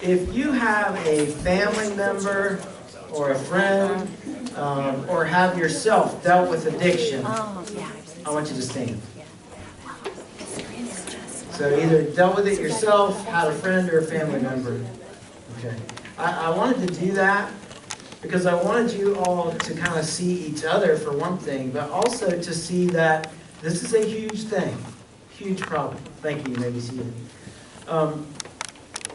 if you have a family member or a friend or have yourself dealt with addiction, I want you to stand. So either dealt with it yourself, had a friend or a family member. Okay. I wanted to do that because I wanted you all to kind of see each other for one thing, but also to see that this is a huge thing, huge problem. Thank you, you may be seated.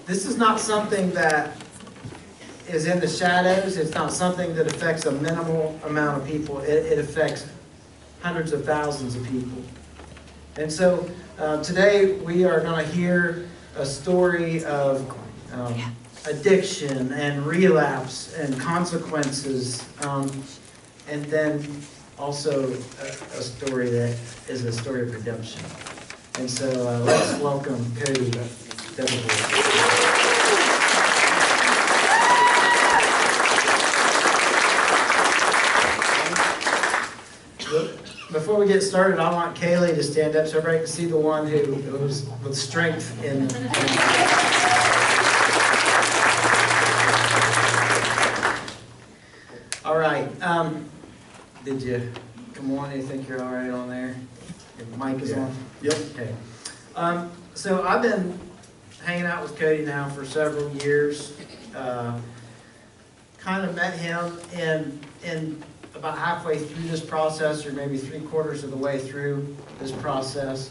This is not something that is in the shadows. It's not something that affects a minimal amount of people. It affects hundreds of thousands of people. And so today we are going to hear a story of addiction and relapse and consequences, and then also a story that is a story of redemption. And so let's welcome Cody Debevoise. Before we get started, I want Kaylee to stand up so everybody can see the one who was with strength in. All right. Did you come on? You think you're all right on there? Your mic is on? Yep. Okay. So I've been hanging out with Cody now for several years. Kind of met him in about halfway through this process, or maybe 3/4 of the way through this process,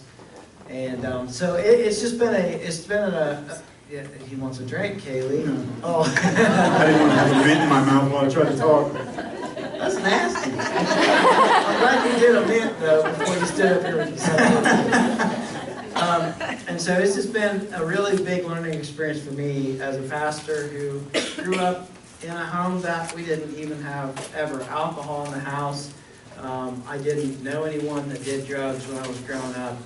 and so it's been a yeah, he wants a drink, Kaylee. No. Oh, I didn't want to have a mint in my mouth while I tried to talk. That's nasty. I'm glad you did a mint though before you stood up here with yourself. And so it's just been a really big learning experience for me as a pastor who grew up in a home that we didn't even have ever alcohol in the house. I didn't know anyone that did drugs when I was growing up,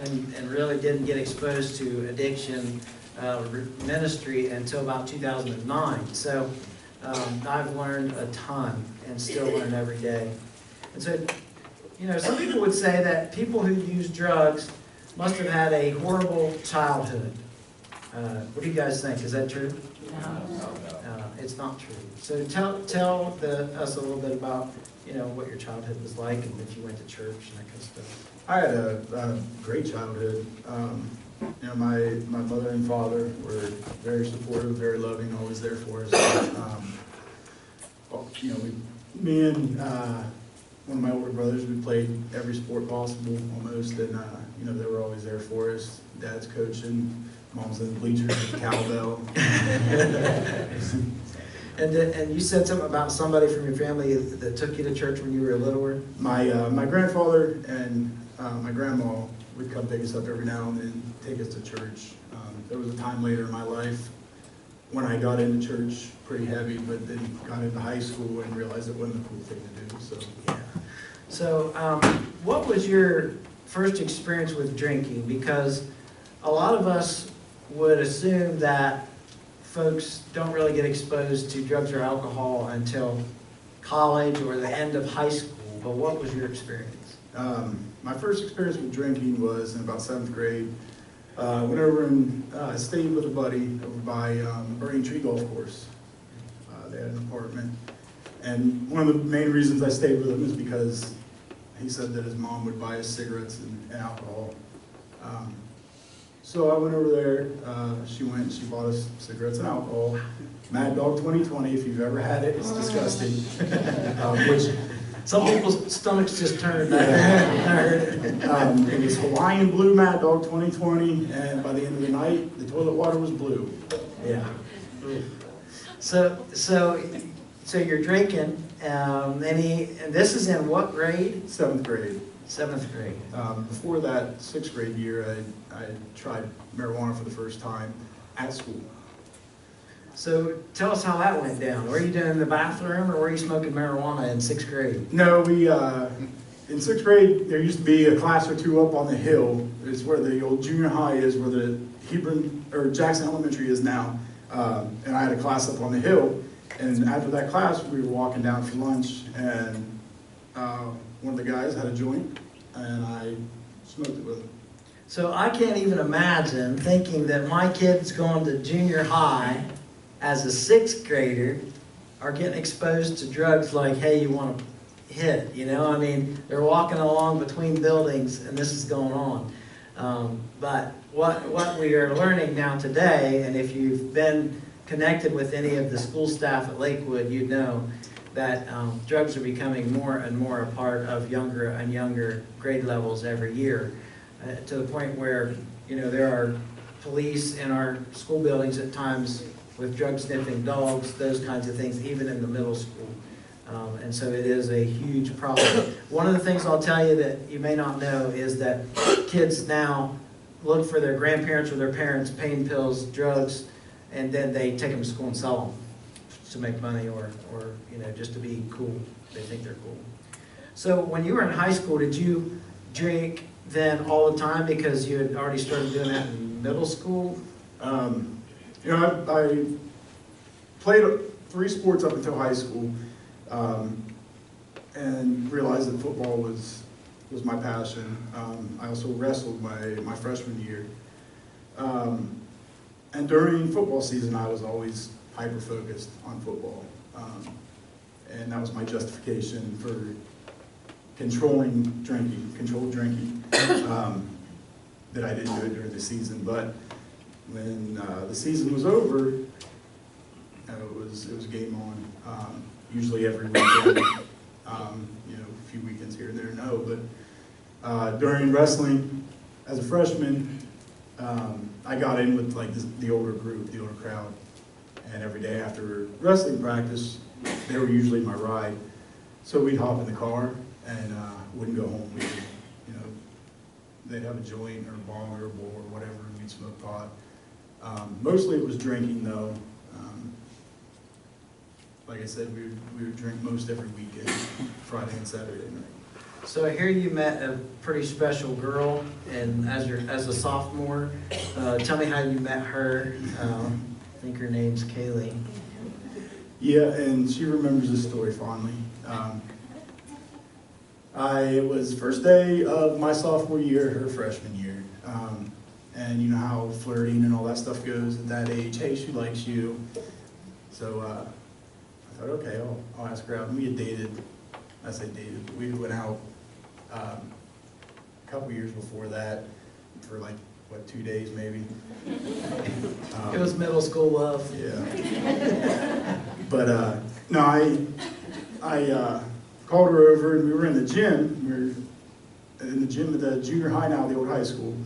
and really didn't get exposed to addiction ministry until about 2009. So I've learned a ton and still learn every day. And so, you know, some people would say that people who use drugs must have had a horrible childhood. What do you guys think? Is that true? No. It's not true. So tell us a little bit about, you know, what your childhood was like, and if you went to church and that kind of stuff. I had a great childhood. You know, my mother and father were very supportive, very loving, always there for us. You know, me and one of my older brothers, we played every sport possible almost, and you know, they were always there for us. Dad's coaching, mom's in the bleachers with the cowbell. And you said something about somebody from your family that took you to church when you were littler? My grandfather and my grandma would come pick us up every now and then, take us to church. There was a time later in my life when I got into church pretty heavy, but then got into high school and realized it wasn't a cool thing to do. So, yeah. So what was your first experience with drinking? Because a lot of us would assume that folks don't really get exposed to drugs or alcohol until college or the end of high school, but what was your experience? My first experience with drinking was in about 7th grade. Went over and stayed with a buddy over by Burning Tree Golf Course. They had an apartment. And one of the main reasons I stayed with him is because he said that his mom would buy us cigarettes and alcohol. So I went over there, she went and she bought us cigarettes and alcohol. Mad Dog 2020, if you've ever had it, it's disgusting. Which some people's stomachs just turned. It was Hawaiian Blue Mad Dog 2020, and by the end of the night, the toilet water was blue. Yeah. So you're drinking, and this is in what grade? 7th grade. 7th grade. Before that 6th grade year, I tried marijuana for the first time at school. So tell us how that went down. Were you doing it in the bathroom, or were you smoking marijuana in 6th grade? No, in 6th grade, there used to be a class or two up on the hill. It's where the old junior high is, where the Hebron, or Jackson Elementary is now. And I had a class up on the hill. And after that class, we were walking down for lunch, and one of the guys had a joint, and I smoked it with him. So I can't even imagine thinking that my kid's going to junior high as a sixth grader, are getting exposed to drugs like, hey, you want to hit, you know? I mean, they're walking along between buildings and this is going on. But what we are learning now today, and if you've been connected with any of the school staff at Lakewood, you know that drugs are becoming more and more a part of younger and younger grade levels every year, to the point where, you know, there are police in our school buildings at times with drug-sniffing dogs, those kinds of things, even in the middle school. And so it is a huge problem. One of the things I'll tell you that you may not know is that kids now look for their grandparents or their parents' pain pills, drugs, and then they take them to school and sell them to make money, or you know, just to be cool. They think they're cool. So when you were in high school, did you drink then all the time because you had already started doing that in middle school? You know, I played 3 sports up until high school, and realized that football was my passion. I also wrestled my freshman year. And during football season, I was always hyper-focused on football. And that was my justification for controlled drinking, that I didn't do it during the season. But when the season was over, it was game on. Usually every weekend, you know, a few weekends here and there, no. But during wrestling, as a freshman, I got in with like the older group, the older crowd. And every day after wrestling practice, they were usually my ride. So we'd hop in the car and wouldn't go home. We'd, you know, they'd have a joint or a bong or a bowl or whatever, and we'd smoke pot. Mostly it was drinking though. Like I said, we would drink most every weekend, Friday and Saturday night. So I hear you met a pretty special girl, and as a sophomore, tell me how you met her. I think her name's Kaylee. Yeah, and she remembers this story fondly. It was the first day of my sophomore year, her freshman year. And you know how flirting and all that stuff goes at that age. Hey, she likes you. So I thought, okay, I'll ask her out. And we had dated, I say dated, but we went out a couple years before that for like, what, 2 days maybe. It was middle school love. Yeah. But no, I called her over, and we were in the gym. We were in the gym at the junior high, now the old high school.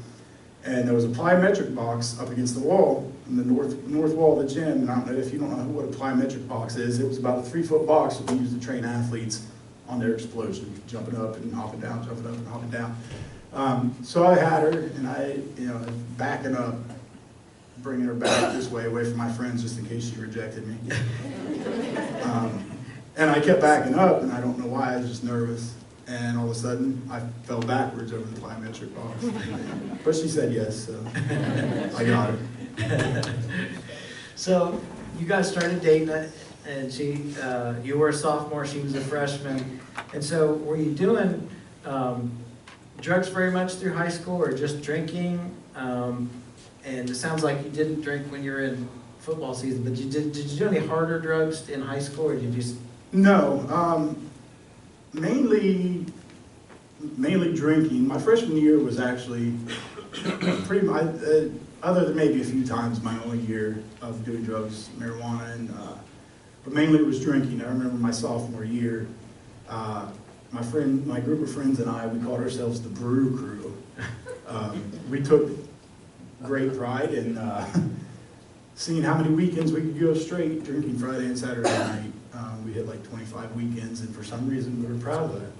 And there was a plyometric box up against the wall, in the north wall of the gym. And I don't know if you don't know what a plyometric box is. It was about a 3-foot box that we used to train athletes on their explosion, jumping up and hopping down, jumping up and hopping down. So I had her, and I, you know, backing up, bringing her back this way, away from my friends, just in case she rejected me. And I kept backing up, and I don't know why, I was just nervous. And all of a sudden, I fell backwards over the plyometric box. But she said yes, so I got her. So you guys started dating, and you were a sophomore, she was a freshman. And so were you doing drugs very much through high school, or just drinking? And it sounds like you didn't drink when you were in football season, but did you do any harder drugs in high school, or did you just? No, mainly drinking. My freshman year was actually pretty much, other than maybe a few times, my only year of doing drugs, marijuana, and but mainly it was drinking. I remember my sophomore year, my group of friends and I, we called ourselves the Brew Crew. We took great pride in seeing how many weekends we could go straight drinking Friday and Saturday night. We hit like 25 weekends, and for some reason we were proud of that.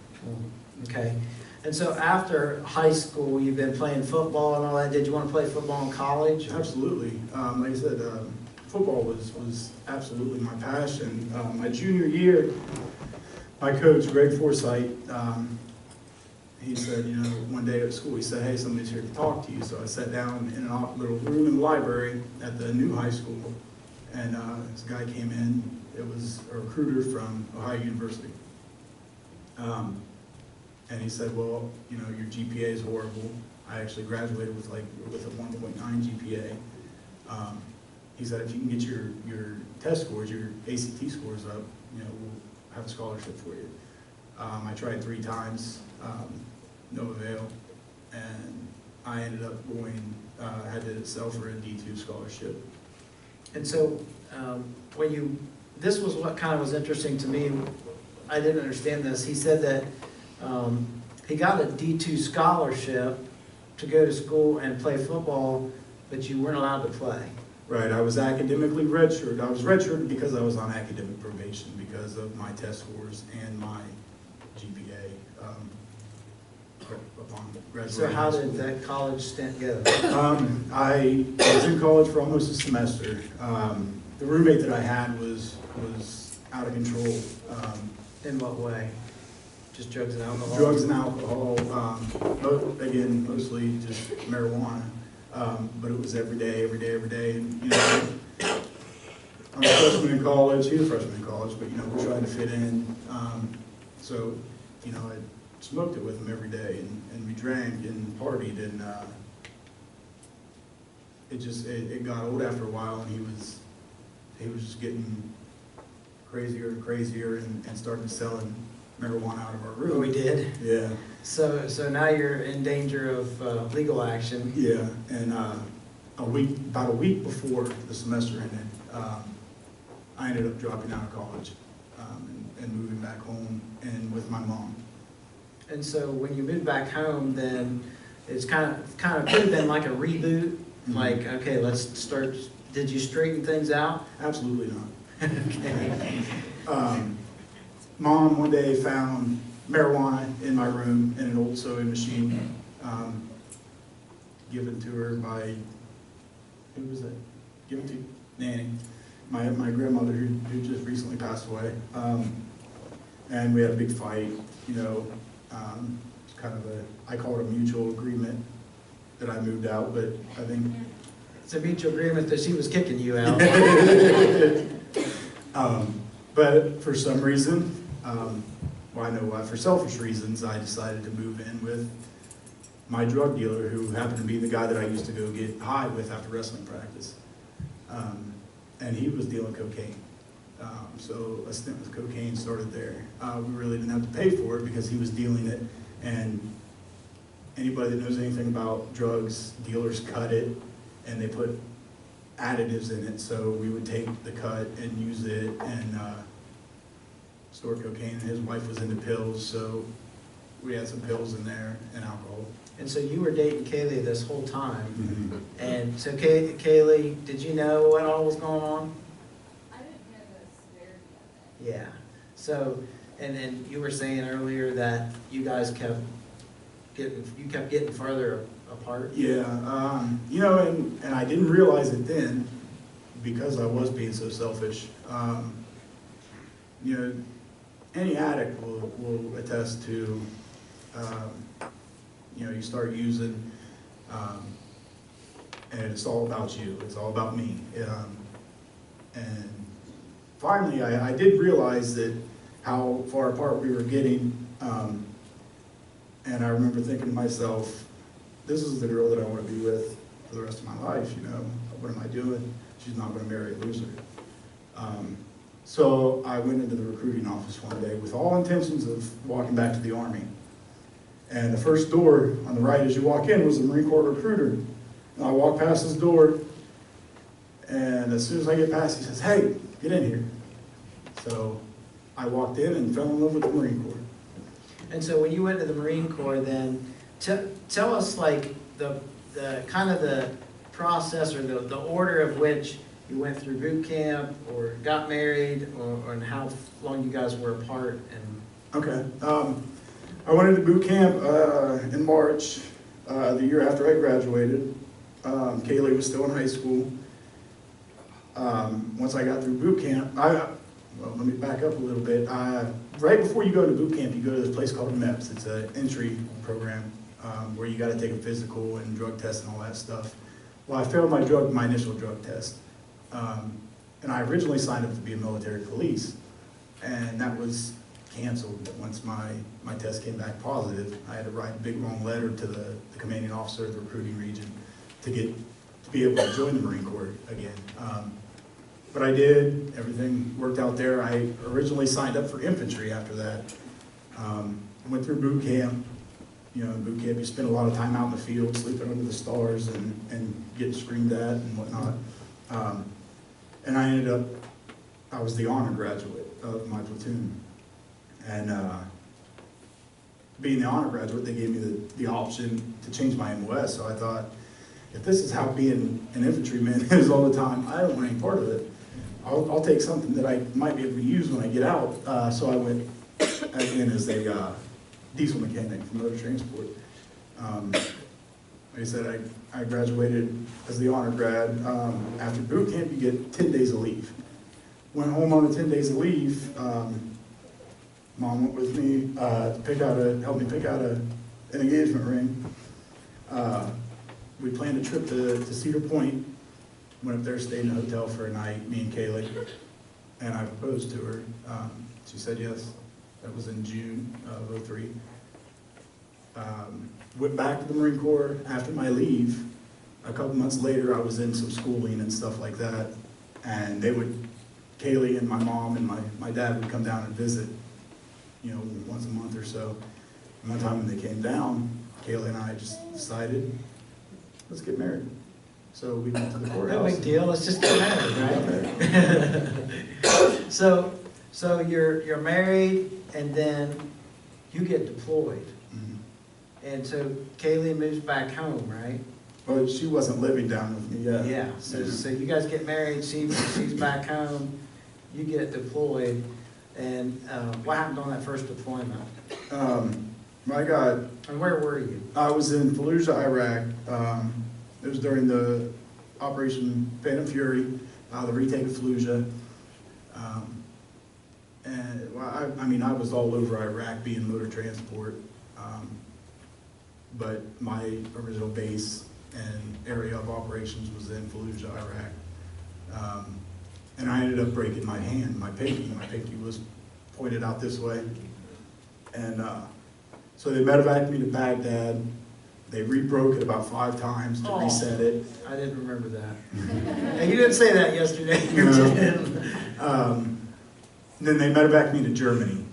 Okay. And so after high school, you've been playing football and all that. Did you want to play football in college? Absolutely. Like I said, football was absolutely my passion. My junior year, my coach, Greg Forsythe, he said, you know, one day at school, he said, hey, somebody's here to talk to you. So I sat down in a little room in the library at the new high school, and this guy came in. It was a recruiter from Ohio University. And he said, well, you know, your GPA is horrible. I actually graduated with a 1.9 GPA. he said, if you can get your test scores, your ACT scores up, we'll have a scholarship for you. I tried 3 times, no avail, and I ended up had to sell for a D2 scholarship. And so, this was what kind of was interesting to me. I didn't understand this. He said that he got a D2 scholarship to go to school and play football, but you weren't allowed to play. Right, I was academically redshirted. I was redshirted because I was on academic probation because of my test scores and my GPA upon graduation. So how did that college stint go? I was in college for almost a semester. The roommate that I had was out of control. In what way? Just drugs and alcohol? Drugs and alcohol, again, mostly just marijuana. But it was every day. And, I'm a freshman in college, he's a freshman in college, but, we're trying to fit in. So, I smoked it with him every day, and we drank and partied, and it got old after a while, and he was just getting crazier and crazier and started selling marijuana out of our room. Oh, we did? Yeah. So now you're in danger of legal action. Yeah, and about a week before the semester ended, I ended up dropping out of college and moving back home and with my mom. And so when you moved back home, then it's kind of could have been like a reboot. Mm-hmm. Like, okay, let's start. Did you straighten things out? Absolutely not. Okay. Mom one day found marijuana in my room in an old sewing machine, given to her by, who was that? Given to Nanny, my grandmother who just recently passed away. And we had a big fight, kind of I call it a mutual agreement that I moved out, but I think It's a mutual agreement that she was kicking you out. But for some reason, well, I know why, for selfish reasons, I decided to move in with my drug dealer, who happened to be the guy that I used to go get high with after wrestling practice. And he was dealing cocaine. So a stint with cocaine started there. We really didn't have to pay for it because he was dealing it, and anybody that knows anything about drugs, dealers cut it and they put additives in it, so we would take the cut and use it and store cocaine. His wife was into pills, so we had some pills in there and alcohol. And so you were dating Kaylee this whole time. Mm-hmm. And so Kaylee, did you know what all was going on? I didn't know the severity of it. Yeah. So, and then you were saying earlier that you guys kept getting farther apart. Yeah, and I didn't realize it then because I was being so selfish. Any addict will attest to, you start using, and it's all about you. It's all about me. And finally, I did realize that how far apart we were getting. And I remember thinking to myself, this is the girl that I want to be with for the rest of my life, What am I doing? She's not going to marry a loser. So I went into the recruiting office one day with all intentions of walking back to the Army. And the first door on the right as you walk in was the Marine Corps recruiter. And I walked past his door, and as soon as I get past, he says, "Hey, get in here." So I walked in and fell in love with the Marine Corps. And so when you went to the Marine Corps, then tell us like the kind of the process or the order of which you went through boot camp or got married, or and how long you guys were apart. And Okay. I went into boot camp in March, the year after I graduated. Kaylee was still in high school. Once I got through boot camp, let me back up a little bit. Right before you go to boot camp, you go to this place called MEPS. It's an entry program where you got to take a physical and drug test and all that stuff. Well, I failed my initial drug test. And I originally signed up to be a military police, and that was canceled once my test came back positive. I had to write a big long letter to the commanding officer of the recruiting region to get to be able to join the Marine Corps again. But I did, everything worked out there. I originally signed up for infantry after that. Went through boot camp. You know, in boot camp you spend a lot of time out in the field, sleeping under the stars and getting screamed at and whatnot. And I ended up, I was the honor graduate of my platoon. And being the honor graduate, they gave me the option to change my MOS. So I thought, if this is how being an infantryman is all the time, I don't want any part of it. I'll take something that I might be able to use when I get out. So I went in as a diesel mechanic for motor transport. Like I said, I graduated as the honor grad. After boot camp, you get 10 days of leave. Went home on the 10 days of leave. Mom went with me to help me pick out an engagement ring. We planned a trip to Cedar Point. Went up there, stayed in a hotel for a night, me and Kaylee, and I proposed to her. She said yes. That was in June of '03. Went back to the Marine Corps after my leave. A couple months later, I was in some schooling and stuff like that, and Kaylee and my mom and my dad would come down and visit, you know, once a month or so. And one time when they came down, Kaylee and I just decided, let's get married. So we went to the courthouse. No big deal, let's just get married, right? So you're married, and then you get deployed. Mm-hmm. And so Kaylee moves back home, right? Well, she wasn't living down with me yet. Yeah, so you guys get married, she's back home, you get deployed, and what happened on that first deployment? My God. And where were you? I was in Fallujah, Iraq. It was during the Operation Phantom Fury, the retake of Fallujah. I was all over Iraq being motor transport, but my original base and area of operations was in Fallujah, Iraq. And I ended up breaking my hand, my pinky. My pinky was pointed out this way. And so they medevaced me to Baghdad. They re-broke it about 5 times to reset it. I didn't remember that. And you didn't say that yesterday. Then they medevaced me to Germany,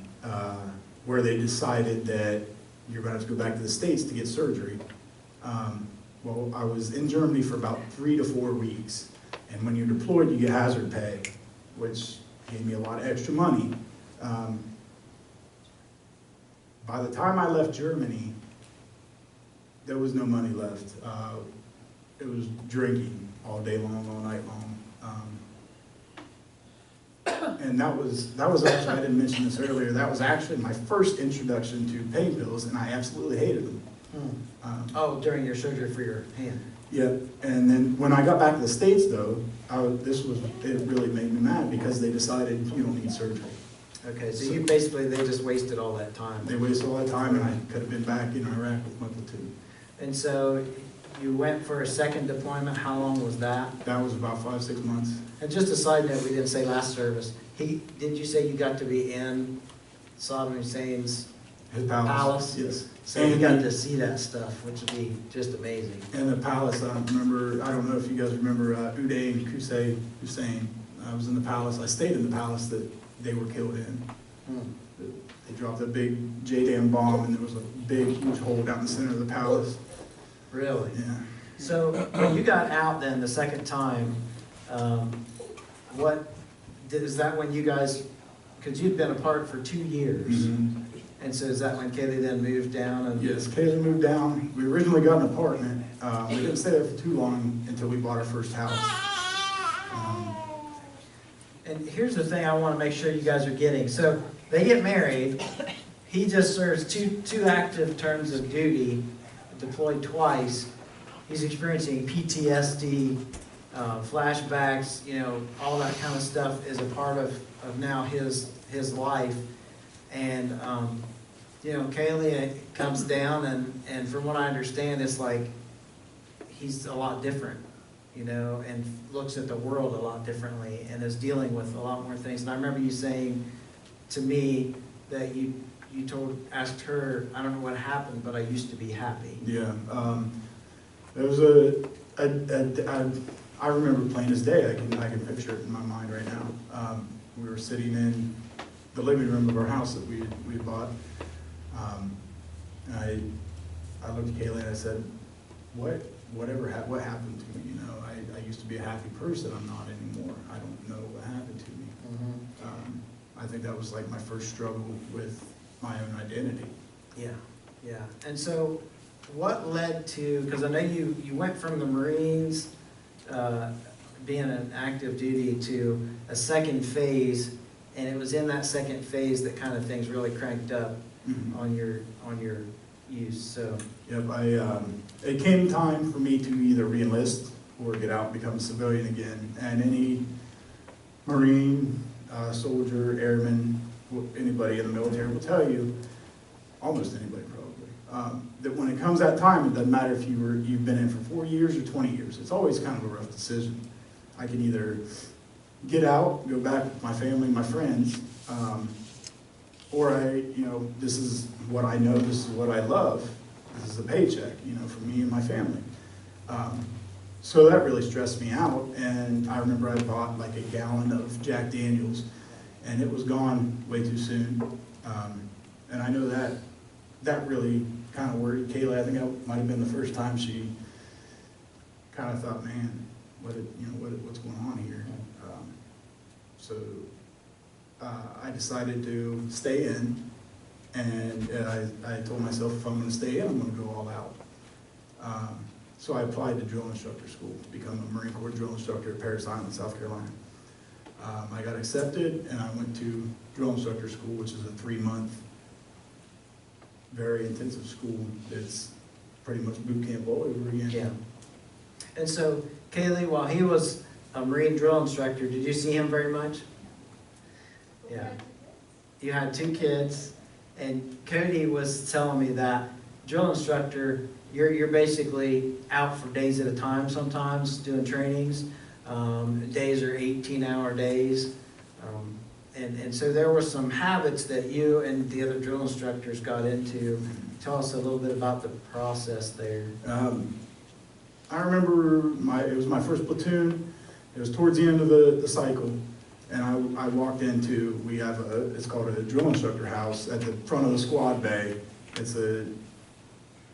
where they decided that you're going to have to go back to the States to get surgery. Well, I was in Germany for about 3 to 4 weeks. And when you're deployed, you get hazard pay, which gave me a lot of extra money. By the time I left Germany, there was no money left. It was drinking all day long, all night long. And that was actually, I didn't mention this earlier, that was actually my first introduction to pain pills, and I absolutely hated them. During your surgery for your hand. Yeah, and then when I got back to the States though, it really made me mad because they decided you don't need surgery. Okay, so you basically, they just wasted all that time. They wasted all that time, and I could have been back in Iraq with my platoon. And so you went for a second deployment. How long was that? That was about 5-6 months. And just a side note, we didn't say last service. Did you say you got to be in Saddam Hussein's His palace? Yes. So And you got to see that stuff, which would be just amazing. In the palace, I don't know if you guys remember Uday and Qusay Hussein. I was in the palace. I stayed in the palace that they were killed in. They dropped a big JDAM bomb, and there was a big, huge hole down the center of the palace. Really? Yeah. So when you got out then the second time, is that when you guys, because you'd been apart for 2 years, Mm-hmm. and so is that when Kaylee then moved down? And Yes, Kaylee moved down. We originally got an apartment. We didn't stay there for too long until we bought our first house. And here's the thing I want to make sure you guys are getting. So they get married. He just serves two active terms of duty, deployed twice. He's experiencing PTSD, flashbacks, all that kind of stuff is a part of now his life. And, Kaylee comes down, and from what I understand, it's like he's a lot different, and looks at the world a lot differently and is dealing with a lot more things. And I remember you saying to me that you asked her, I don't know what happened, but I used to be happy. Yeah. There was a I remember plain as day. I can picture it in my mind right now. We were sitting in the living room of our house that we had bought. And I looked at Kayla and I said, what happened to me? You know, I used to be a happy person. I'm not anymore. I don't know what happened to me. Mm-hmm. I think that was like my first struggle with my own identity. Yeah. And so what led to, because I know you went from the Marines, being an active duty, to a second phase, and it was in that second phase that kind of things really cranked up on your use. So yep, it came time for me to either re-enlist or get out and become a civilian again. And any Marine, soldier, airman, anybody in the military will tell you, almost anybody probably, that when it comes that time, it doesn't matter if you've been in for 4 years or 20 years. It's always kind of a rough decision. I can either get out, go back with my family, my friends, or this is what I know, this is what I love, this is a paycheck, for me and my family. So that really stressed me out, and I remember I bought like a gallon of Jack Daniels, and it was gone way too soon. And I know that really kind of worried Kayla. I think that might have been the first time she kind of thought, man, what's going on here? So I decided to stay in, and I told myself, if I'm going to stay in, I'm going to go all out. So I applied to drill instructor school to become a Marine Corps drill instructor at Parris Island, South Carolina. I got accepted, and I went to drill instructor school, which is a 3-month, very intensive school. It's pretty much boot camp all over again. yeah. And so Kaylee, while he was a Marine drill instructor, did you see him very much? Yeah. You had 2 kids, and Cody was telling me that drill instructor, you're basically out for days at a time sometimes doing trainings. Days are 18-hour days. And so there were some habits that you and the other drill instructors got into. Tell us a little bit about the process there. I remember it was my first platoon. It was towards the end of the cycle. And I walked into, it's called a drill instructor house at the front of the squad bay. It's a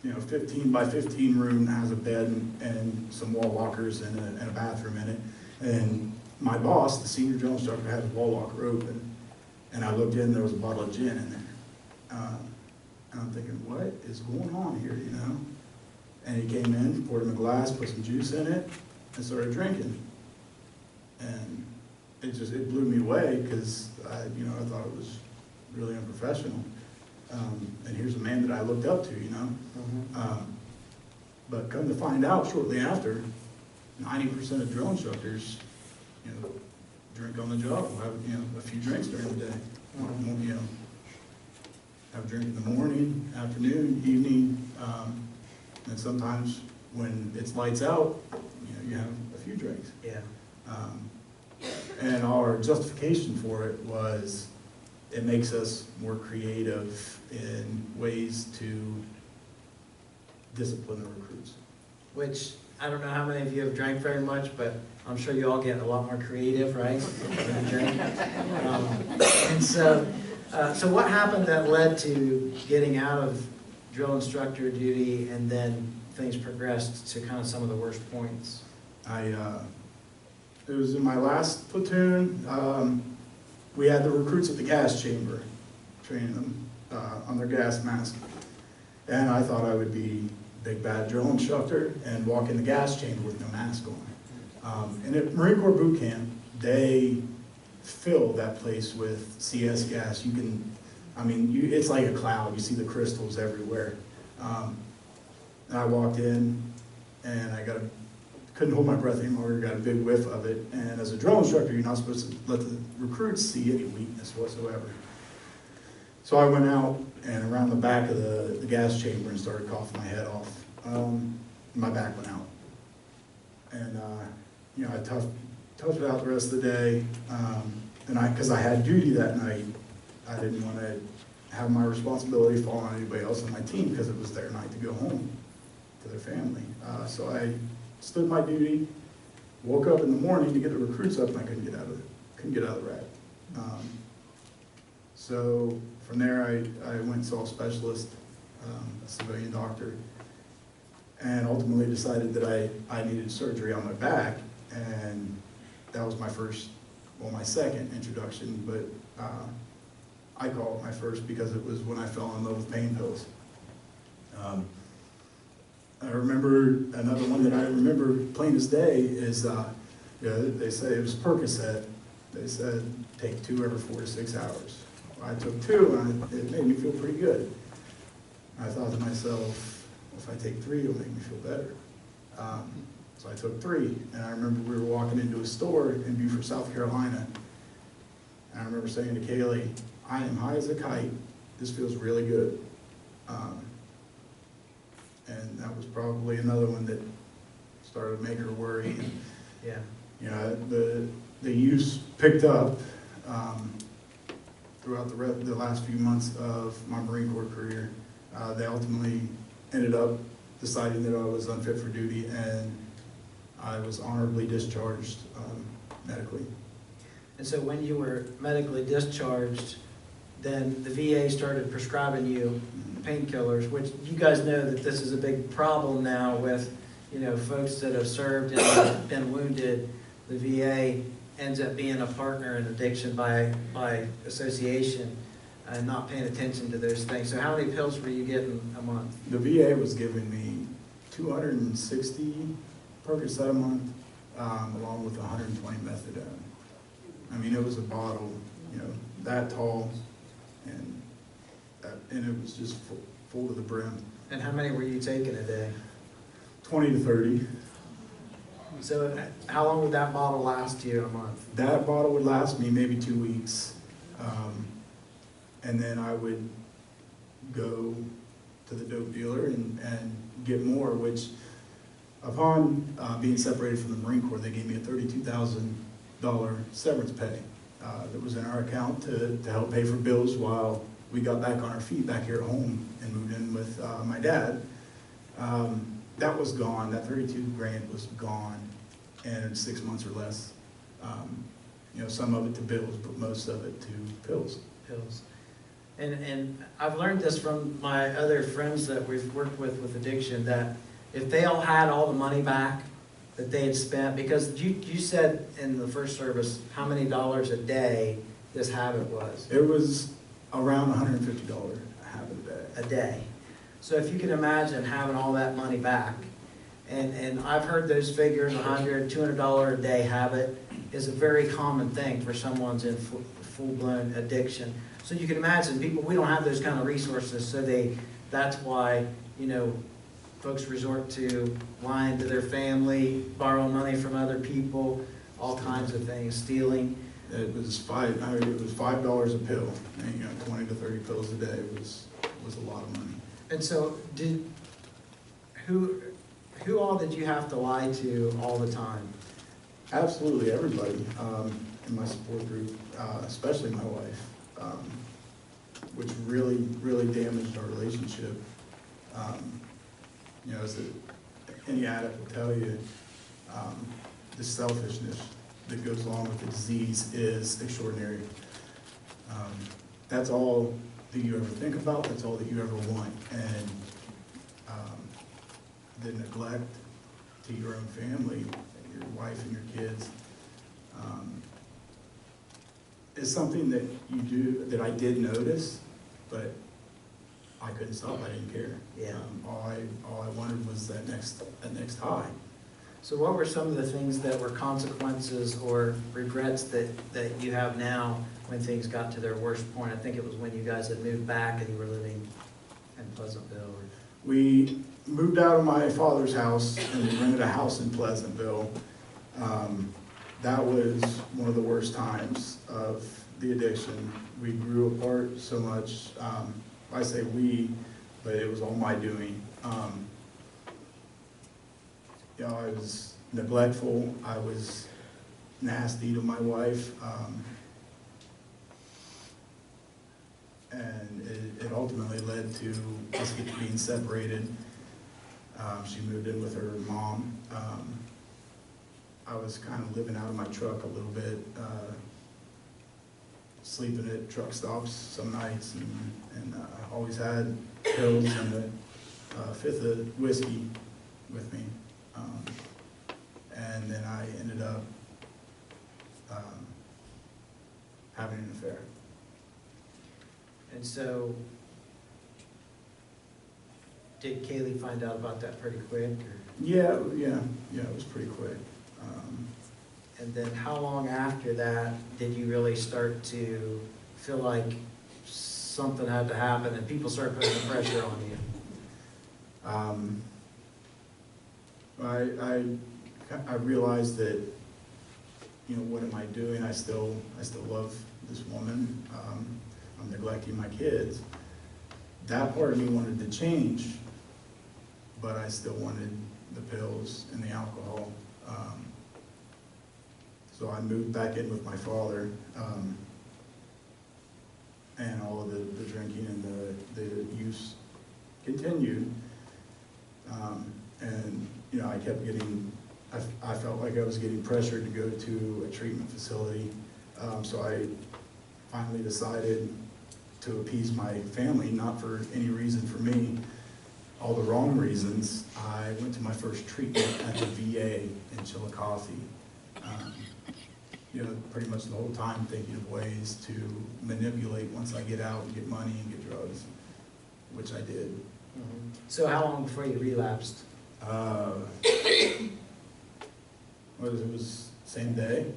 15 by 15 room that has a bed and some wall lockers and a bathroom in it. And my boss, the senior drill instructor, had his wall locker open. And I looked in, there was a bottle of gin in there. And I'm thinking, what is going on here, And he came in, poured him a glass, put some juice in it, and started drinking. And it blew me away, because I thought it was really unprofessional. And here's a man that I looked up to, But come to find out, shortly after, 90% of drill instructors, drink on the job. We'll have, a few drinks during the day. Have a drink in the morning, afternoon, evening, and sometimes when it's lights out, you have a few drinks. Yeah. And our justification for it was, it makes us more creative in ways to discipline the recruits. Which, I don't know how many of you have drank very much, but I'm sure you all get a lot more creative, right? When you drink. And so what happened that led to getting out of drill instructor duty, and then things progressed to kind of some of the worst points? It was in my last platoon. We had the recruits at the gas chamber, training them on their gas mask. And I thought I would be big bad drill instructor and walk in the gas chamber with no mask on. And at Marine Corps boot camp, they fill that place with CS gas. It's like a cloud. You see the crystals everywhere. And I walked in, and couldn't hold my breath anymore. Got a big whiff of it. And as a drill instructor, you're not supposed to let the recruits see any weakness whatsoever. So I went out and around the back of the gas chamber and started coughing my head off. My back went out. And, I toughed it out the rest of the day. Because I had duty that night, I didn't want to have my responsibility fall on anybody else on my team, because it was their night to go home to their family. So I stood my duty, woke up in the morning to get the recruits up, and I couldn't get out of the rack. So from there, I went and saw a specialist, a civilian doctor, and ultimately decided that I needed surgery on my back, and that was my second introduction, but I call it my first because it was when I fell in love with pain pills. I remember another one that I remember plain as day is, they say it was Percocet. They said take 2 every 4 to 6 hours. I took 2 and it made me feel pretty good. I thought to myself, if I take 3, it'll make me feel better. So I took 3, and I remember we were walking into a store in Beaufort, South Carolina, and I remember saying to Kaylee, I am high as a kite, this feels really good. And that was probably another one that started to make her worry. Yeah. You know, the use picked up throughout the last few months of my Marine Corps career. They ultimately ended up deciding that I was unfit for duty, and I was honorably discharged medically. And so when you were medically discharged, then the VA started prescribing you painkillers, which you guys know that this is a big problem now with, folks that have served and have been wounded. The VA ends up being a partner in addiction by association and not paying attention to those things. So how many pills were you getting a month? The VA was giving me 260 Percocet a month, along with 120 methadone. I mean, it was a bottle, that tall, and it was just full to the brim. And how many were you taking a day? 20 to 30. So how long would that bottle last you a month? That bottle would last me maybe 2 weeks. And then I would go to the dope dealer and get more, which upon being separated from the Marine Corps, they gave me a $32,000 severance pay that was in our account to help pay for bills while we got back on our feet back here at home and moved in with my dad. That was gone. That 32 grand was gone in 6 months or less. Some of it to bills, but most of it to pills. Pills. And I've learned this from my other friends that we've worked with addiction, that if they all had all the money back that they had spent, because you said in the first service how many dollars a day this habit was. It was around $150 a habit a day. A day. So if you can imagine having all that money back, and I've heard those figures, $100, $200 a day habit is a very common thing for someone's in full-blown addiction. So you can imagine people, we don't have those kind of resources, so that's why, folks resort to lying to their family, borrowing money from other people, all kinds of things, stealing. It was $5 a pill, and 20 to 30 pills a day was a lot of money. And so who all did you have to lie to all the time? Absolutely everybody in my support group, especially my wife, which really, really damaged our relationship. As any addict will tell you, the selfishness that goes along with the disease is extraordinary. That's all that you ever think about, that's all that you ever want. And the neglect to your own family, your wife and your kids, is something that you do, that I did notice, but I couldn't stop, I didn't care. Yeah. All I wanted was that next high. So what were some of the things that were consequences or regrets that you have now when things got to their worst point? I think it was when you guys had moved back and you were living in Pleasantville. We moved out of my father's house and we rented a house in Pleasantville. That was one of the worst times of the addiction. We grew apart so much. I say we, but it was all my doing. I was neglectful. I was nasty to my wife. And it ultimately led to us being separated. She moved in with her mom. I was kind of living out of my truck a little bit, sleeping at truck stops some nights, and I always had pills and a fifth of whiskey with me. And then I ended up having an affair. And so, did Kaylee find out about that pretty quick? Or? Yeah, it was pretty quick. And then how long after that did you really start to feel like something had to happen and people started putting the pressure on you? I realized that, what am I doing? I still love this woman. I'm neglecting my kids. That part of me wanted to change, but I still wanted the pills and the alcohol. So I moved back in with my father, and all of the drinking and the use continued. And I kept getting, I felt like I was getting pressured to go to a treatment facility. So I finally decided to appease my family, not for any reason for me, all the wrong reasons. I went to my first treatment at the VA in Chillicothe. Pretty much the whole time thinking of ways to manipulate once I get out and get money and get drugs, which I did. Mm-hmm. So how long before you relapsed? It was same day.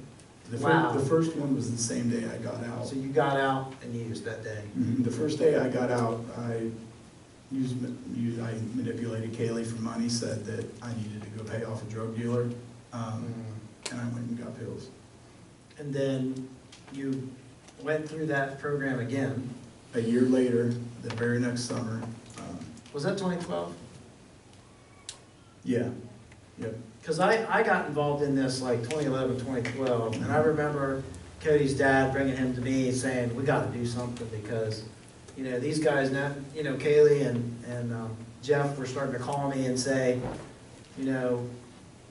Wow. The first one was the same day I got out. So you got out and used that day? Mm-hmm. The first day I got out, I manipulated Kaylee for money, said that I needed to go pay off a drug dealer, and I went and got pills. And then you went through that program again. A year later, the very next summer. Was that 2012? Yeah, yep. Because I got involved in this like 2011, 2012, and I remember Cody's dad bringing him to me saying, we got to do something because, these guys, now, Kaylee and Jeff were starting to call me and say,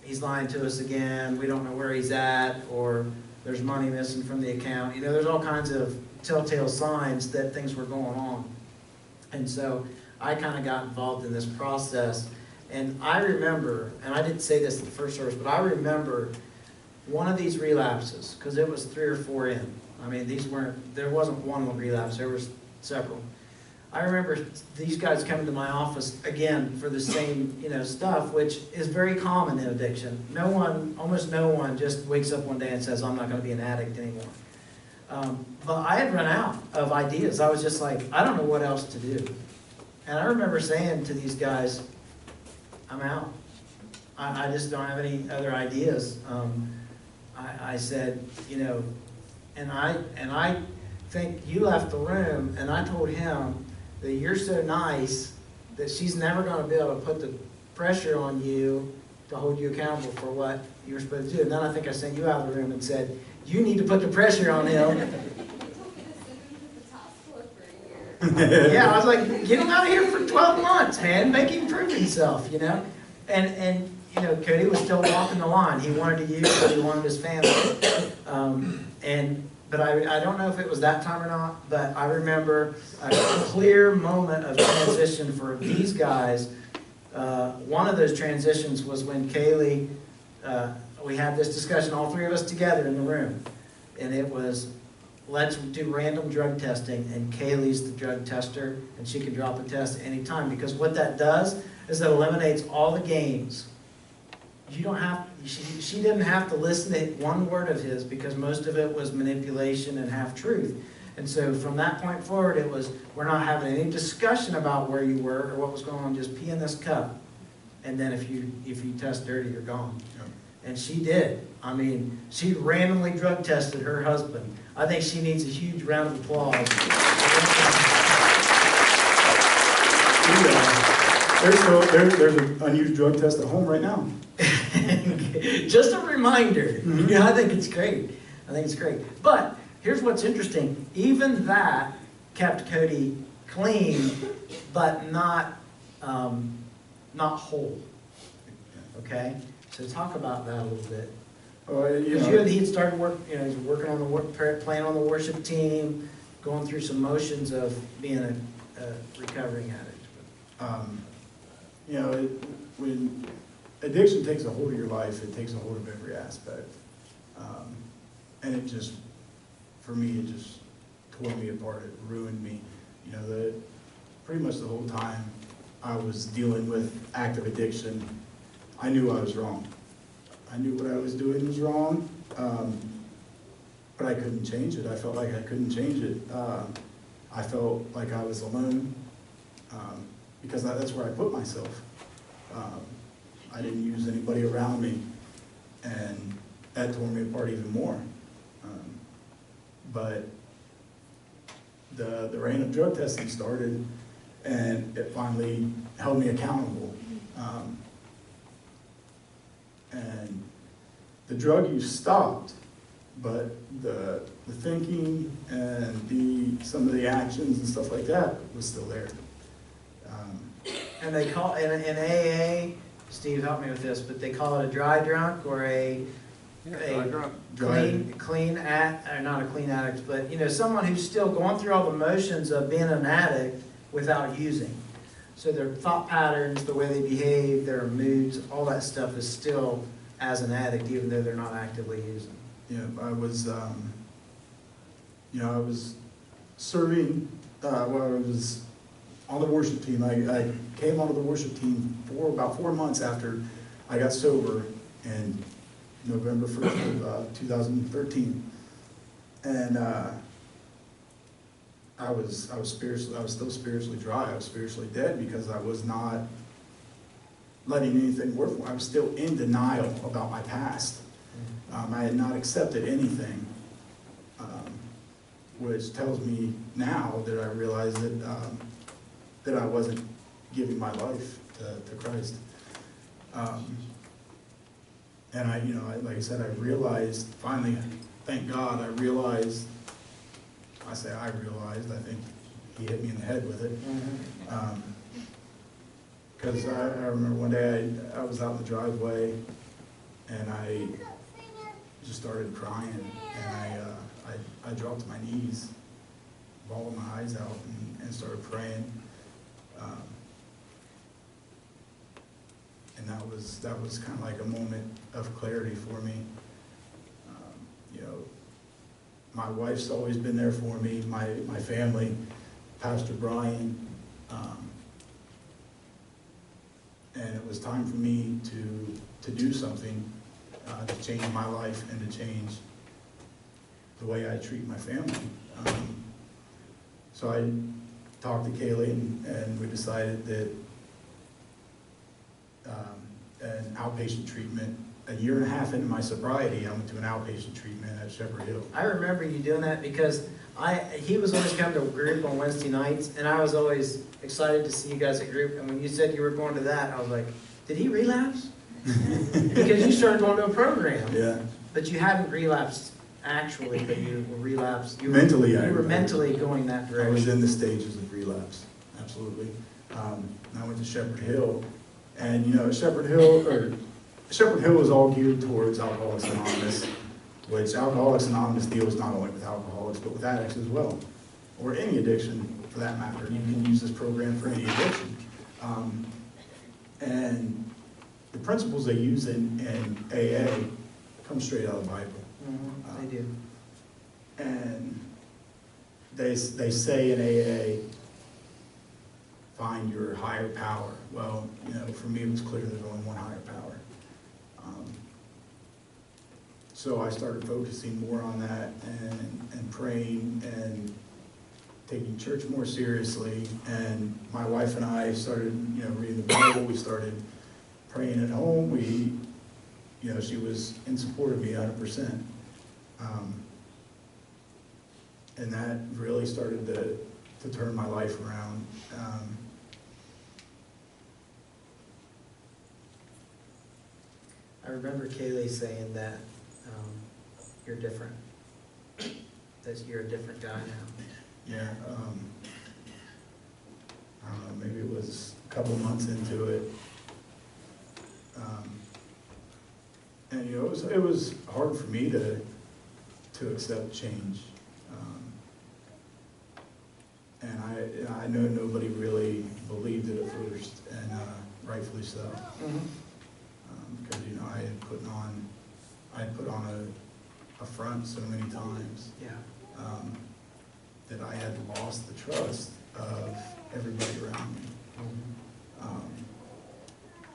he's lying to us again, we don't know where he's at, or there's money missing from the account. There's all kinds of telltale signs that things were going on. And so I kind of got involved in this process. And I remember, and I didn't say this at the first service, but I remember one of these relapses, because it was 3 or 4 in. I mean, there wasn't one relapse, there was several. I remember these guys coming to my office again for the same, stuff, which is very common in addiction. Almost no one just wakes up one day and says, I'm not going to be an addict anymore. But I had run out of ideas. I was just like, I don't know what else to do. And I remember saying to these guys, I'm out. I just don't have any other ideas. I said, and I think you left the room, and I told him that you're so nice that she's never going to be able to put the pressure on you to hold you accountable for what you were supposed to do. And then I think I sent you out of the room and said, you need to put the pressure on him. Yeah, I was like, get him out of here for 12 months, man. Make him prove himself, And Cody was still walking the line. He wanted to use, but he wanted his family. But I don't know if it was that time or not, but I remember a clear moment of transition for these guys. One of those transitions was when Kaylee, we had this discussion, all 3 of us together in the room, and it was, let's do random drug testing, and Kaylee's the drug tester, and she can drop a test at any time, because what that does is it eliminates all the games. You don't have, she didn't have to listen to one word of his, because most of it was manipulation and half-truth. And so from that point forward, it was, we're not having any discussion about where you were or what was going on, just pee in this cup. And then if you test dirty, you're gone. Yep. And she did. I mean, she randomly drug tested her husband. I think she needs a huge round of applause. There's an unused drug test at home right now. Just a reminder. Mm-hmm. I think it's great. But here's what's interesting. Even that kept Cody clean, but not not whole, okay? So talk about that a little bit. You Because know, he had started work, you know, he's working on the playing on the worship team, going through some motions of being a recovering addict. you know, when addiction takes a hold of your life, it takes a hold of every aspect. And it just, for me, it just tore me apart. It ruined me. You know, pretty much the whole time I was dealing with active addiction, I knew I was wrong. I knew what I was doing was wrong, but I couldn't change it. I felt like I couldn't change it. I felt like I was alone because that's where I put myself. I didn't use anybody around me, and that tore me apart even more. But the reign of drug testing started, and it finally held me accountable. And the drug use stopped, but the thinking and some of the actions and stuff like that was still there. And they call, in AA, Steve, help me with this, but they call it a dry drunk or a clean or not a clean addict, but, you know, someone who's still going through all the motions of being an addict without using. So their thought patterns, the way they behave, their moods, all that stuff is still as an addict, even though they're not actively using. Yeah, I was, you know, I was serving, I was on the worship team. I came onto the worship team about 4 months after I got sober in November 1st of 2013. And I was still spiritually dry. I was spiritually dead because I was not letting anything work for me. I was still in denial about my past. I had not accepted anything, which tells me now that I realize that I wasn't giving my life to Christ. And you know, like I said, I realized finally, thank God, I realized. I think he hit me in the head with it. Because I remember one day I was out in the driveway and I just started crying, and I dropped to my knees, bawled my eyes out, and started praying. And that was kind of like a moment of clarity for me. You know, my wife's always been there for me, my family, Pastor Brian, and it was time for me to do something to change my life and to change the way I treat my family. So I talked to Kaylee, and we decided that an outpatient treatment. A year and a half into my sobriety, I went to an outpatient treatment at Shepherd Hill. I remember you doing that because he was always coming to group on Wednesday nights, and I was always excited to see you guys at group. And when you said you were going to that, I was like, did he relapse? Because you started going to a program. Yeah. But you hadn't relapsed actually, but you were relapsed. You were mentally going that direction. I was in the stages of relapse, absolutely. I went to Shepherd Hill, and you know, Shepherd Hill is all geared towards Alcoholics Anonymous, which Alcoholics Anonymous deals not only with alcoholics, but with addicts as well, or any addiction for that matter. You can use this program for any addiction. And the principles they use in AA come straight out of the Bible. They do. And they say in AA, find your higher power. Well, you know, for me it was clear there's only one higher power. So I started focusing more on that and praying and taking church more seriously. And my wife and I started, you know, reading the Bible. We started praying at home. You know, she was in support of me 100%. And that really started to turn my life around. I remember Kaylee saying that you're different. That you're a different guy now. Yeah. I don't know, maybe it was a couple months into it. And, you know, it was hard for me to accept change. And I know nobody really believed it at first, and rightfully so. Because, you know, I had put on a front so many times. Yeah. That I had lost the trust of everybody around me.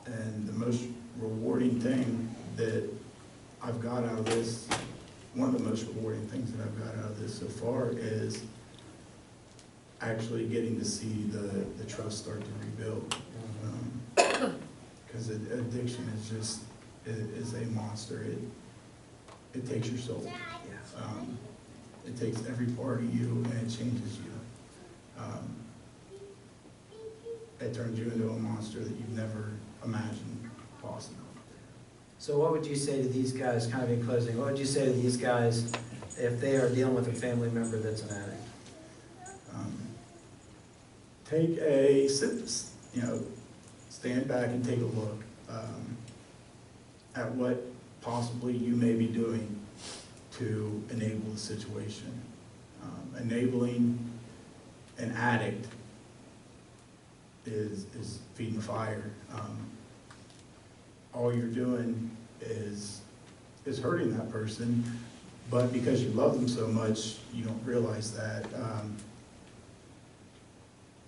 And the most rewarding thing that I've got out of this, one of the most rewarding things that I've got out of this so far is actually getting to see the trust start to rebuild. Because addiction is a monster. It takes your soul. It takes every part of you and it changes you. It turns you into a monster that you've never imagined possible. So what would you say to these guys, kind of in closing, what would you say to these guys if they are dealing with a family member that's an addict? Take a stand back and take a look at what possibly you may be doing to enable the situation. Enabling an addict is feeding fire. All you're doing is hurting that person, but because you love them so much, you don't realize that.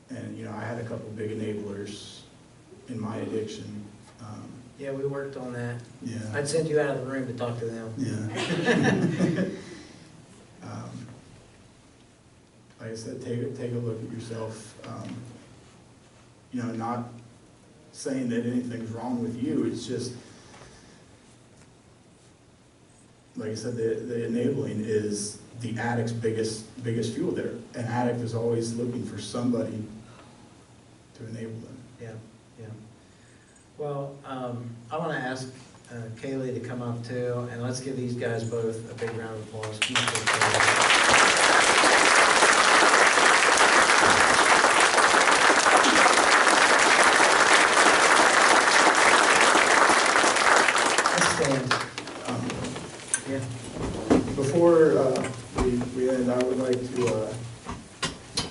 And, you know, I had a couple big enablers in my addiction. Yeah, we worked on that. Yeah. I'd send you out of the room to talk to them. Yeah. Like I said, take a look at yourself. You know, not saying that anything's wrong with you. It's just, like I said, the enabling is the addict's biggest fuel there. An addict is always looking for somebody to enable them. Yeah, yeah. Well, I want to ask Kaylee to come up too, and let's give these guys both a big round of applause. Let's stand. Yeah. Before we end, I would like to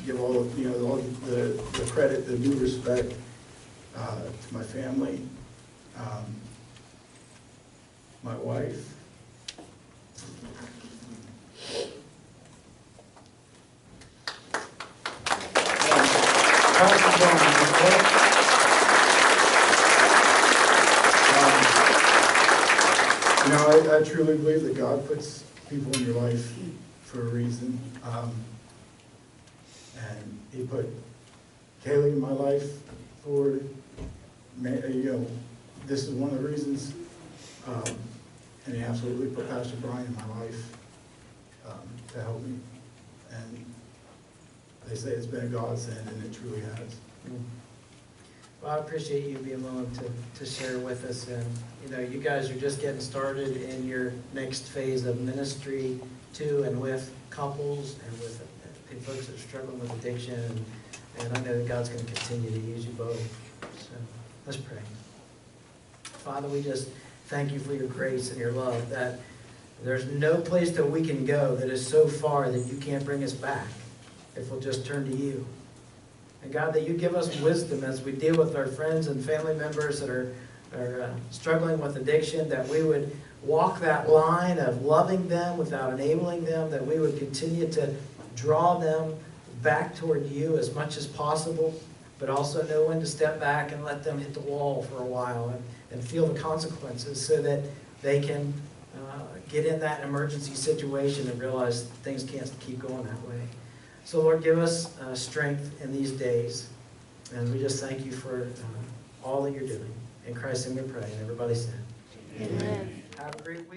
give all the credit, the due respect to my family, my wife, you know, I truly believe that God puts people in your life for a reason. And He put Kaylee in my life for, you know, this is one of the reasons. And He absolutely put Pastor Brian in my life to help me. And they say it's been a godsend, and it truly has. Well, I appreciate you being willing to share with us. And, you know, you guys are just getting started in your next phase of ministry to and with couples and with folks that are struggling with addiction. And I know that God's going to continue to use you both. So let's pray. Father, we just thank you for your grace and your love, that there's no place that we can go that is so far that you can't bring us back if we'll just turn to you. And God, that you give us wisdom as we deal with our friends and family members that are struggling with addiction, that we would walk that line of loving them without enabling them, that we would continue to draw them back toward you as much as possible, but also know when to step back and let them hit the wall for a while and feel the consequences so that they can get in that emergency situation and realize things can't keep going that way. So Lord, give us strength in these days. And we just thank you for all that you're doing. In Christ's name we pray. And everybody said, Amen. have a great week.